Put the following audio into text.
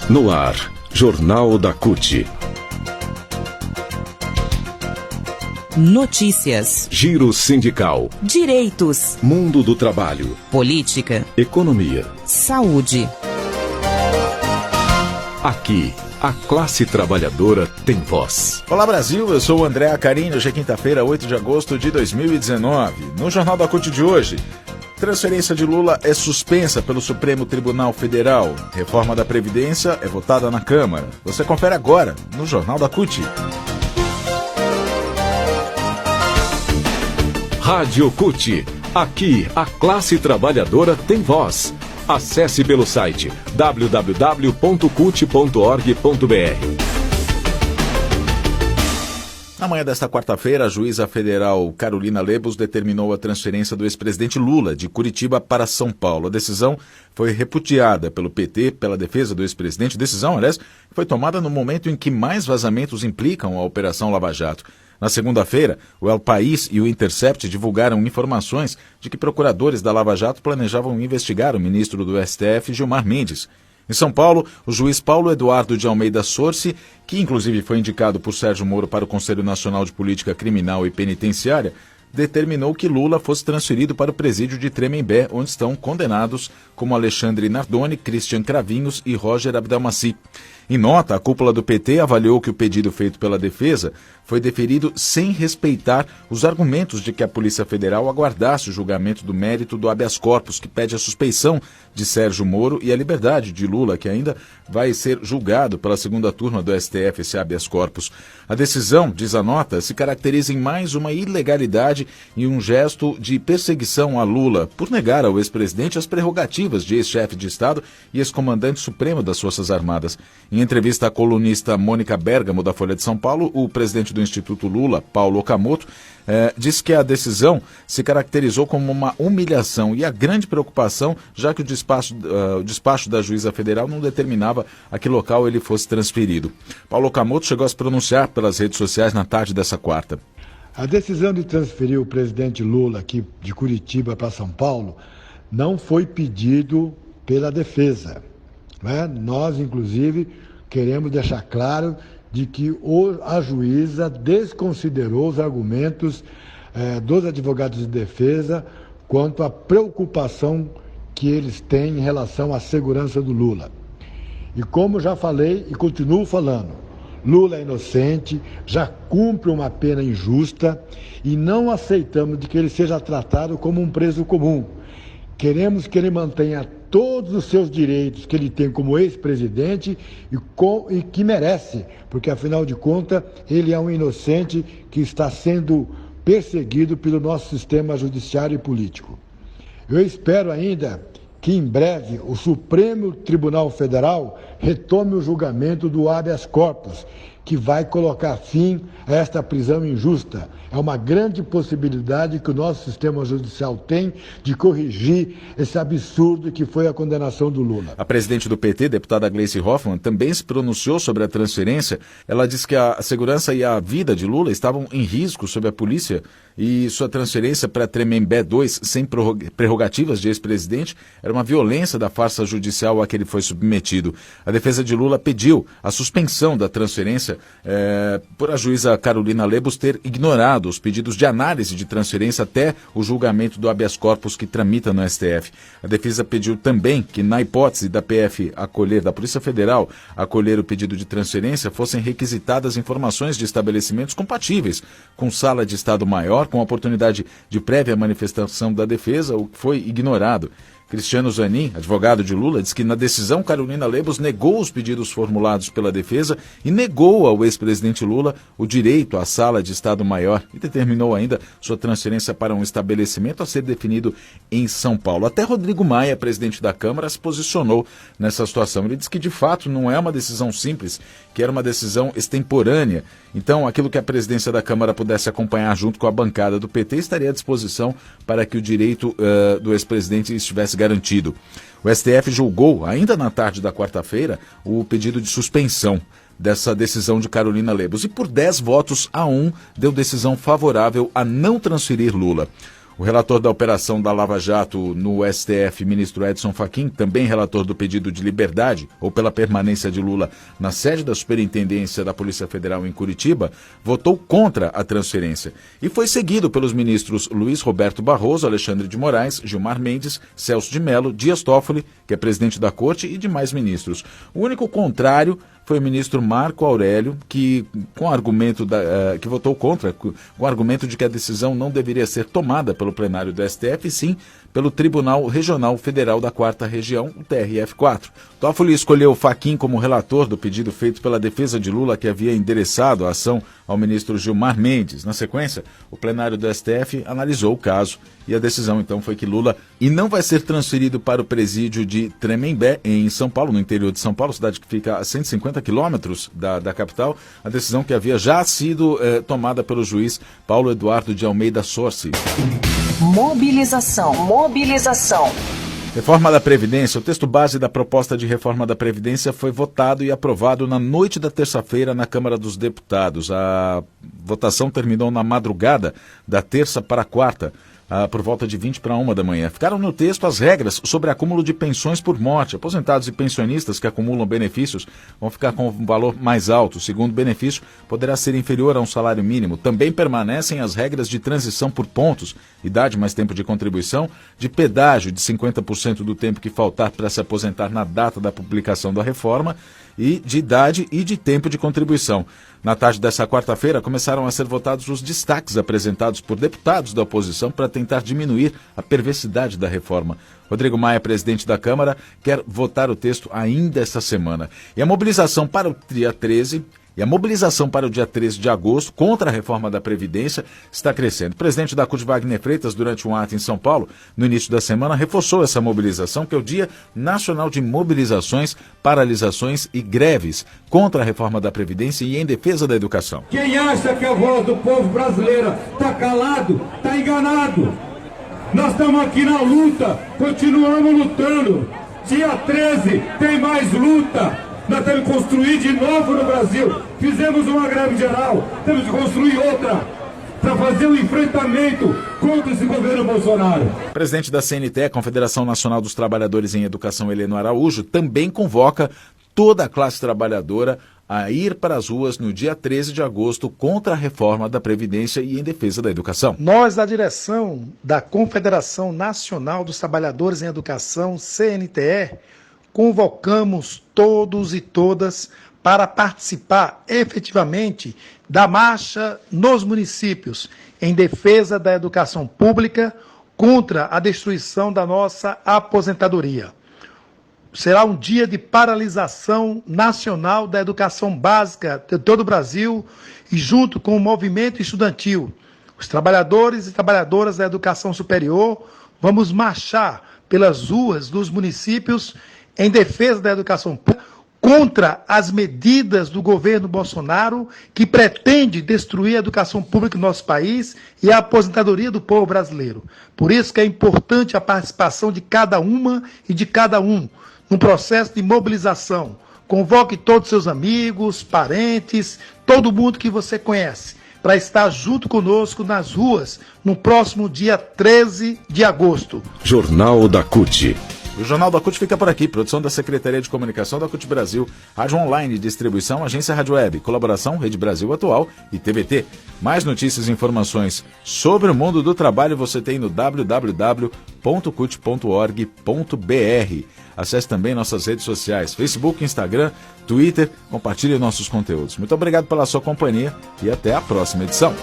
No ar, Jornal da CUT. Notícias, Giro sindical, direitos, mundo do trabalho, política, economia, saúde. Aqui, a classe trabalhadora tem voz. Olá Brasil, eu sou o André Acarini. Hoje é quinta-feira, 8 de agosto de 2019. No Jornal da CUT de hoje, transferência de Lula é suspensa pelo Supremo Tribunal Federal. Reforma da Previdência é votada na Câmara. Você confere agora no Jornal da CUT. Rádio CUT. Aqui, a classe trabalhadora tem voz. Acesse pelo site www.cut.org.br. Na manhã desta quarta-feira, a juíza federal Carolina Lebos determinou a transferência do ex-presidente Lula de Curitiba para São Paulo. A decisão foi repudiada pelo PT, pela defesa do ex-presidente. Decisão, aliás, foi tomada no momento em que mais vazamentos implicam a Operação Lava Jato. Na segunda-feira, o El País e o Intercept divulgaram informações de que procuradores da Lava Jato planejavam investigar o ministro do STF, Gilmar Mendes. Em São Paulo, o juiz Paulo Eduardo de Almeida Sorci, que inclusive foi indicado por Sérgio Moro para o Conselho Nacional de Política Criminal e Penitenciária, determinou que Lula fosse transferido para o presídio de Tremembé, onde estão condenados como Alexandre Nardoni, Christian Cravinhos e Roger Abdelmaci. Em nota, a cúpula do PT avaliou que o pedido feito pela defesa foi deferido sem respeitar os argumentos de que a Polícia Federal aguardasse o julgamento do mérito do habeas corpus, que pede a suspeição de Sérgio Moro e a liberdade de Lula, que ainda vai ser julgado pela segunda turma do STF, esse habeas corpus. A decisão, diz a nota, se caracteriza em mais uma ilegalidade e um gesto de perseguição a Lula, por negar ao ex-presidente as prerrogativas de ex-chefe de Estado e ex-comandante supremo das Forças Armadas. Em entrevista à colunista Mônica Bergamo, da Folha de São Paulo, o presidente do Instituto Lula, Paulo Okamoto, disse que a decisão se caracterizou como uma humilhação e a grande preocupação, já que o despacho da juíza federal não determinava a que local ele fosse transferido. Paulo Okamoto chegou a se pronunciar pelas redes sociais na tarde dessa quarta. A decisão de transferir o presidente Lula aqui de Curitiba para São Paulo não foi pedido pela defesa. Nós, inclusive, queremos deixar claro de que a juíza desconsiderou os argumentos dos advogados de defesa quanto à preocupação que eles têm em relação à segurança do Lula. E como já falei e continuo falando, Lula é inocente, já cumpre uma pena injusta e não aceitamos de que ele seja tratado como um preso comum. Queremos que ele mantenha todos os seus direitos que ele tem como ex-presidente e que merece, porque afinal de contas ele é um inocente que está sendo perseguido pelo nosso sistema judiciário e político. Eu espero ainda que em breve o Supremo Tribunal Federal retome o julgamento do habeas corpus, que vai colocar fim a esta prisão injusta. É uma grande possibilidade que o nosso sistema judicial tem de corrigir esse absurdo que foi a condenação do Lula. A presidente do PT, deputada Gleice Hoffmann, também se pronunciou sobre a transferência. Ela disse que a segurança e a vida de Lula estavam em risco sob a polícia e sua transferência para Tremembé 2, sem prerrogativas de ex-presidente, era uma violência da farsa judicial a que ele foi submetido. A defesa de Lula pediu a suspensão da transferência por a juíza Carolina Lebos ter ignorado os pedidos de análise de transferência até o julgamento do habeas corpus que tramita no STF. A defesa pediu também que, na hipótese da da Polícia Federal acolher o pedido de transferência, fossem requisitadas informações de estabelecimentos compatíveis com sala de Estado Maior, com a oportunidade de prévia manifestação da defesa, o que foi ignorado. Cristiano Zanin, advogado de Lula, diz que na decisão Carolina Lebos negou os pedidos formulados pela defesa e negou ao ex-presidente Lula o direito à sala de Estado Maior e determinou ainda sua transferência para um estabelecimento a ser definido em São Paulo. Até Rodrigo Maia, presidente da Câmara, se posicionou nessa situação. Ele diz que de fato não é uma decisão simples, que era uma decisão extemporânea. Então, aquilo que a presidência da Câmara pudesse acompanhar junto com a bancada do PT estaria à disposição para que o direito do ex-presidente estivesse garantido. O STF julgou, ainda na tarde da quarta-feira, o pedido de suspensão dessa decisão de Carolina Lebos e por 10 votos a 1 deu decisão favorável a não transferir Lula. O relator da operação da Lava Jato no STF, ministro Edson Fachin, também relator do pedido de liberdade ou pela permanência de Lula na sede da Superintendência da Polícia Federal em Curitiba, votou contra a transferência e foi seguido pelos ministros Luiz Roberto Barroso, Alexandre de Moraes, Gilmar Mendes, Celso de Mello, Dias Toffoli, que é presidente da Corte, e demais ministros. O único contrário foi o ministro Marco Aurélio, que votou contra, com o argumento de que a decisão não deveria ser tomada pelo plenário do STF, e sim pelo Tribunal Regional Federal da 4ª Região, o TRF4. Toffoli escolheu Fachin como relator do pedido feito pela defesa de Lula, que havia endereçado a ação ao ministro Gilmar Mendes. Na sequência, o plenário do STF analisou o caso e a decisão então foi que Lula não vai ser transferido para o presídio de Tremembé, em São Paulo, no interior de São Paulo, cidade que fica a 150 quilômetros da capital, a decisão que havia já sido tomada pelo juiz Paulo Eduardo de Almeida Sorci. Mobilização. Reforma da Previdência. O texto base da proposta de reforma da Previdência foi votado e aprovado na noite da terça-feira na Câmara dos Deputados. A votação terminou na madrugada da terça para a quarta, por volta de 20 para 1 da manhã. Ficaram no texto as regras sobre acúmulo de pensões por morte. Aposentados e pensionistas que acumulam benefícios vão ficar com um valor mais alto. O segundo benefício poderá ser inferior a um salário mínimo. Também permanecem as regras de transição por pontos, idade mais tempo de contribuição, de pedágio de 50% do tempo que faltar para se aposentar na data da publicação da reforma, e de idade e de tempo de contribuição. Na tarde dessa quarta-feira, começaram a ser votados os destaques apresentados por deputados da oposição para tentar diminuir a perversidade da reforma. Rodrigo Maia, presidente da Câmara, quer votar o texto ainda esta semana. E a mobilização para o dia 13 de agosto contra a reforma da Previdência está crescendo. O presidente da CUT, Wagner Freitas, durante um ato em São Paulo, no início da semana, reforçou essa mobilização, que é o Dia Nacional de Mobilizações, Paralisações e Greves contra a reforma da Previdência e em defesa da educação. Quem acha que a voz do povo brasileiro está calado, está enganado. Nós estamos aqui na luta, continuamos lutando. Dia 13 tem mais luta. Nós temos que construir de novo no Brasil. Fizemos uma greve geral, temos que construir outra para fazer um enfrentamento contra esse governo Bolsonaro. O presidente da CNTE, Confederação Nacional dos Trabalhadores em Educação, Heleno Araújo, também convoca toda a classe trabalhadora a ir para as ruas no dia 13 de agosto contra a reforma da Previdência e em defesa da educação. Nós, da direção da Confederação Nacional dos Trabalhadores em Educação, CNTE, convocamos todos e todas para participar efetivamente da marcha nos municípios em defesa da educação pública contra a destruição da nossa aposentadoria. Será um dia de paralisação nacional da educação básica de todo o Brasil e junto com o movimento estudantil, os trabalhadores e trabalhadoras da educação superior, vamos marchar pelas ruas dos municípios em defesa da educação pública, contra as medidas do governo Bolsonaro, que pretende destruir a educação pública no nosso país e a aposentadoria do povo brasileiro. Por isso que é importante a participação de cada uma e de cada um no processo de mobilização. Convoque todos os seus amigos, parentes, todo mundo que você conhece, para estar junto conosco nas ruas no próximo dia 13 de agosto. Jornal da CUT. O Jornal da CUT fica por aqui. Produção da Secretaria de Comunicação da CUT Brasil, Rádio Online, Distribuição, Agência Rádio Web, Colaboração, Rede Brasil Atual e TBT. Mais notícias e informações sobre o mundo do trabalho você tem no www.cut.org.br. Acesse também nossas redes sociais, Facebook, Instagram, Twitter. Compartilhe nossos conteúdos. Muito obrigado pela sua companhia e até a próxima edição.